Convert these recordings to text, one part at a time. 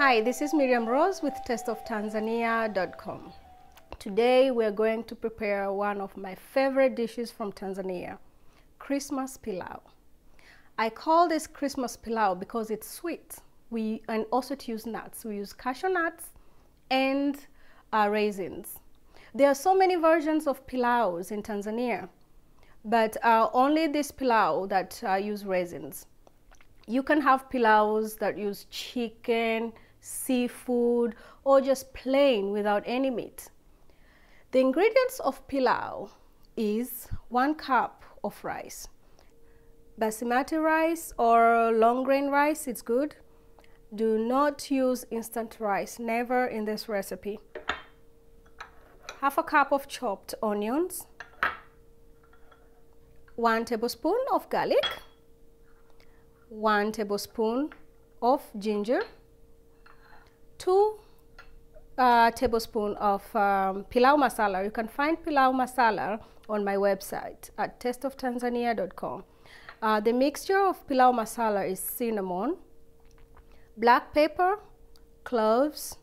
Hi, this is Miriam Rose with tasteoftanzania.com. Today we're going to prepare one of my favorite dishes from Tanzania, Christmas Pilau. I call this Christmas Pilau because it's sweet. And also to use nuts. We use cashew nuts and raisins. There are so many versions of pilaus in Tanzania, but only this pilau that use raisins. You can have pilaus that use chicken, seafood, or just plain without any meat. The ingredients of pilau is 1 cup of rice. Basmati rice or long grain rice, it's good. Do not use instant rice, never in this recipe. 1/2 cup of chopped onions, 1 tablespoon of garlic, 1 tablespoon of ginger, 2 tablespoons of pilau masala. You can find pilau masala on my website at tasteoftanzania.com. The mixture of pilau masala is cinnamon, black pepper, cloves,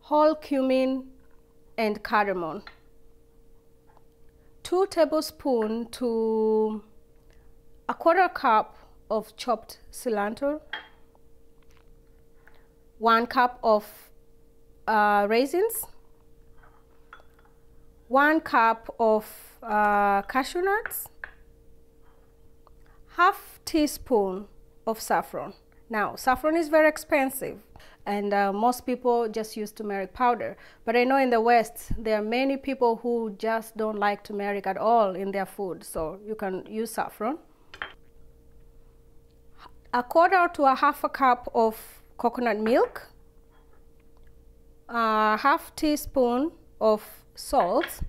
whole cumin, and cardamom. 2 tablespoons to 1/4 cup of chopped cilantro, 1 cup of raisins, 1 cup of cashew nuts, 1/2 teaspoon of saffron. Now, saffron is very expensive, and most people just use turmeric powder. But I know in the West, there are many people who just don't like turmeric at all in their food, so you can use saffron. 1/4 to 1/2 cup of coconut milk, 1/2 teaspoon of salt,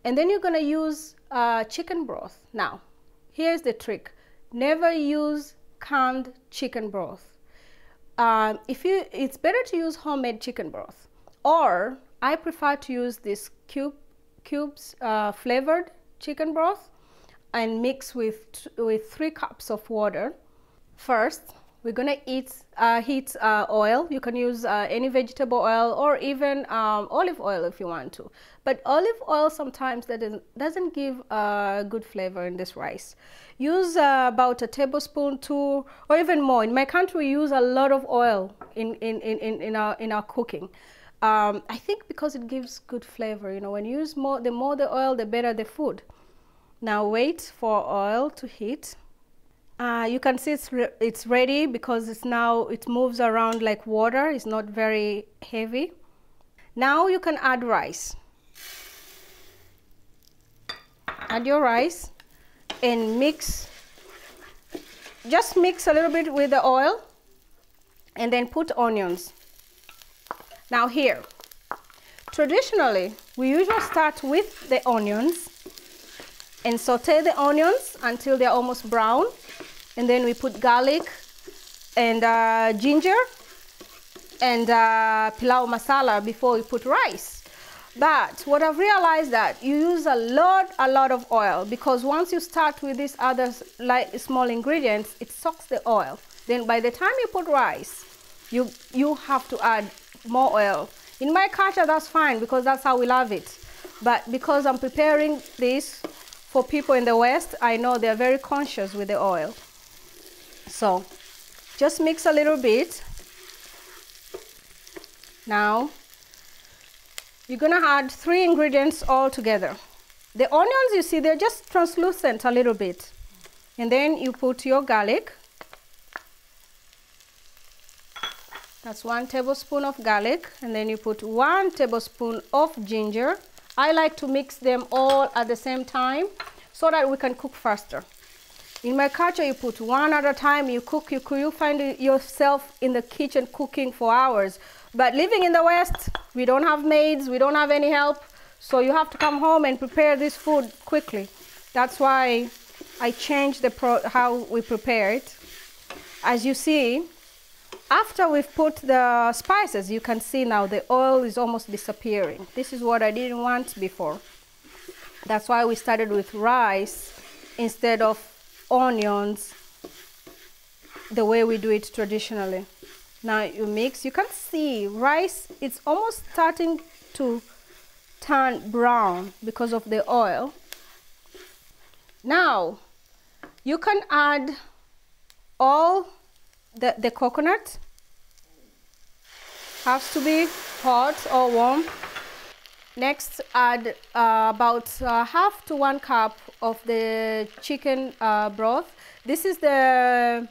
and then you're going to use chicken broth. Now, here's the trick. Never use canned chicken broth. It's better to use homemade chicken broth, or I prefer to use this cubes flavored chicken broth and mix with 3 cups of water. First, we're gonna heat oil. You can use any vegetable oil or even olive oil if you want to. But olive oil sometimes doesn't give good flavor in this rice. Use about a tablespoon, 2, or even more. In my country, we use a lot of oil in our cooking. I think because it gives good flavor. You know, when you use more, the more the oil, the better the food. Now wait for oil to heat. You can see it's ready because it moves around like water. It's not very heavy. Now you can add rice. Add your rice and mix. Just mix a little bit with the oil and then put onions. Now here, traditionally, we usually start with the onions and saute the onions until they're almost brown. And then we put garlic and ginger and pilau masala before we put rice. But what I've realized that you use a lot of oil, because once you start with these other small ingredients, it sucks the oil. Then by the time you put rice, you have to add more oil. In my culture, that's fine because that's how we love it. But because I'm preparing this for people in the West, I know they're very conscious with the oil. So just mix a little bit. Now you're gonna add 3 ingredients all together. The onions, you see, they're just translucent a little bit. And then you put your garlic. That's 1 tablespoon of garlic. And then you put 1 tablespoon of ginger. I like to mix them all at the same time so that we can cook faster. In my culture, you put one at a time, you cook, you find yourself in the kitchen cooking for hours. But living in the West, we don't have maids, we don't have any help, so you have to come home and prepare this food quickly. That's why I changed how we prepare it. As you see, after we've put the spices, you can see now the oil is almost disappearing. This is what I didn't want before. That's why we started with rice instead of onions the way we do it traditionally. Now you mix. You can see rice, it's almost starting to turn brown because of the oil. Now you can add all the coconut. Has to be hot or warm. Next, add about half to 1 cup of the chicken broth. This is the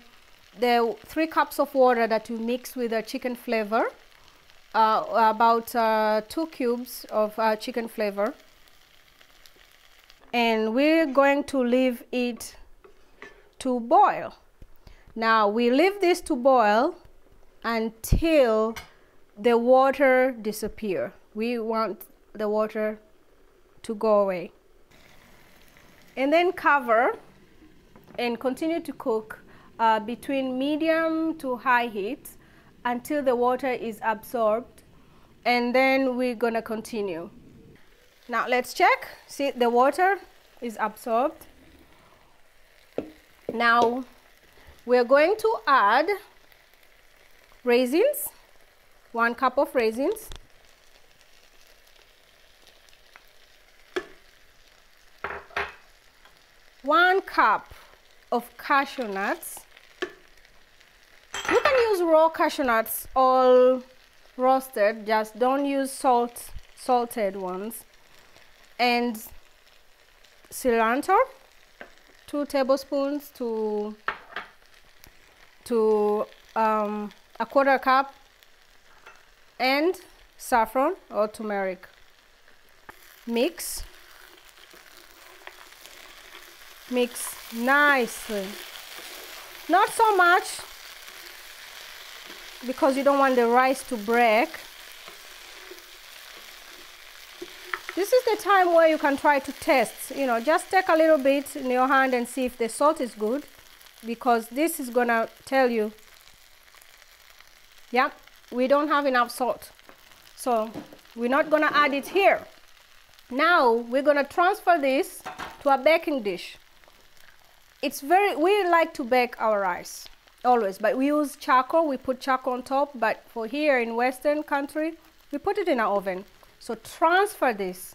3 cups of water that you mix with the chicken flavor. About 2 cubes of chicken flavor. And we're going to leave it to boil. Now we leave this to boil until the water disappears. We want the water to go away. And then cover and continue to cook between medium to high heat until the water is absorbed, and then we're gonna continue. Now let's check. See, the water is absorbed. Now we're going to add raisins, 1 cup of raisins. One cup of cashew nuts. You can use raw cashew nuts, all roasted, just don't use salted ones. And cilantro, 2 tablespoons to a 1/4 cup, and saffron or turmeric. Mix nicely. Not so much because you don't want the rice to break. This is the time where you can try to test, you know, just take a little bit in your hand and see if the salt is good, because this is gonna tell you, yeah, we don't have enough salt, so we're not gonna add it here. Now we're gonna transfer this to a baking dish. We like to bake our rice always, but we use charcoal. We put charcoal on top, but for here in Western country, we put it in our oven. So transfer this.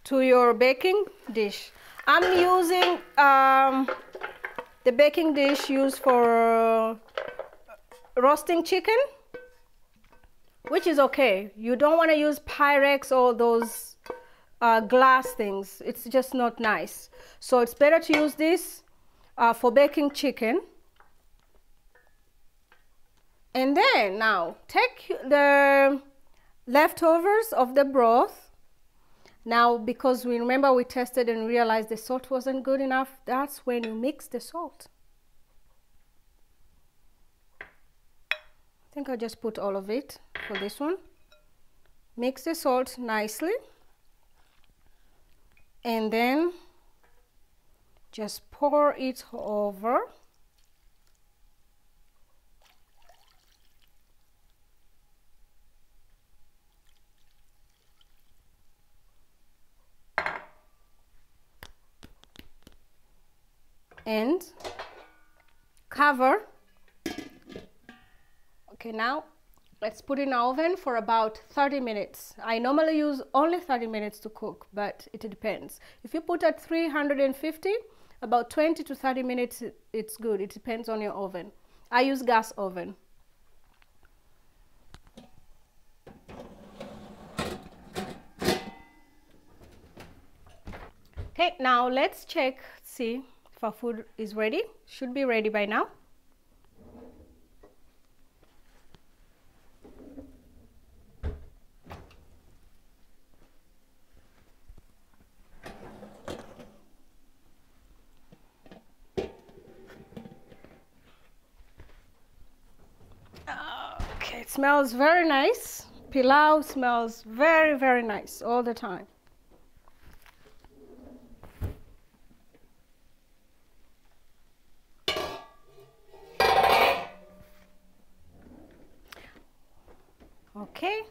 To your baking dish. I'm using the baking dish used for roasting chicken, which is okay. You don't want to use Pyrex or those glass things. It's just not nice. So it's better to use this for baking chicken. And then now take the leftovers of the broth. Now, because we remember we tested and realized the salt wasn't good enough, that's when you mix the salt. I think I'll just put all of it for this one. Mix the salt nicely, and then just pour it over. And cover. Okay, now let's put it in the oven for about 30 minutes. I normally use only 30 minutes to cook, but it depends. If you put at 350, about 20 to 30 minutes, it's good. It depends on your oven. I use gas oven. Okay, now let's check, see if our food is ready. Should be ready by now. Okay, it smells very nice. Pilau smells very, very nice all the time. Okay,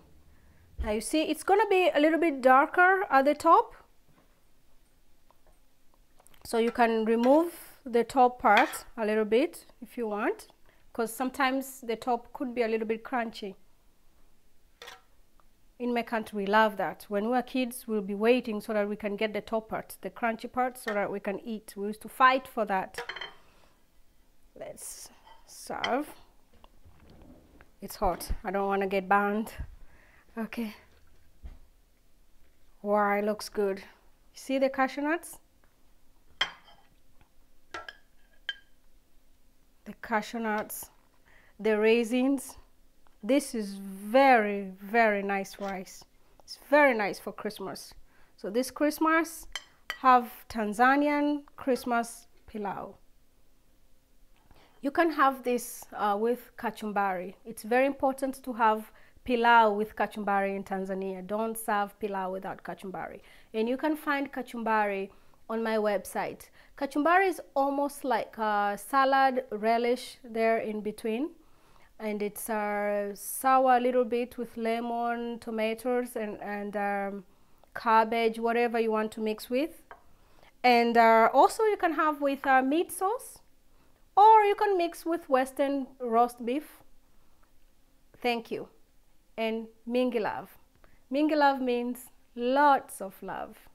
now you see it's gonna be a little bit darker at the top. So you can remove the top part a little bit if you want, because sometimes the top could be a little bit crunchy. In my country, we love that. When we were kids, we'll be waiting so that we can get the top part, the crunchy part, so that we can eat. We used to fight for that. Let's serve. It's hot. I don't want to get burned. Okay. Wow, it looks good. See the cashew nuts? The cashew nuts, the raisins. This is very, very nice rice. It's very nice for Christmas. So this Christmas, have Tanzanian Christmas pilau. You can have this with kachumbari. It's very important to have pilau with kachumbari in Tanzania. Don't serve pilau without kachumbari. And you can find kachumbari on my website. Kachumbari is almost like a salad relish there in between. And it's sour a little bit with lemon, tomatoes, and cabbage, whatever you want to mix with. And also you can have with meat sauce, or you can mix with Western roast beef. Thank you. And mingi love. Mingi love means lots of love.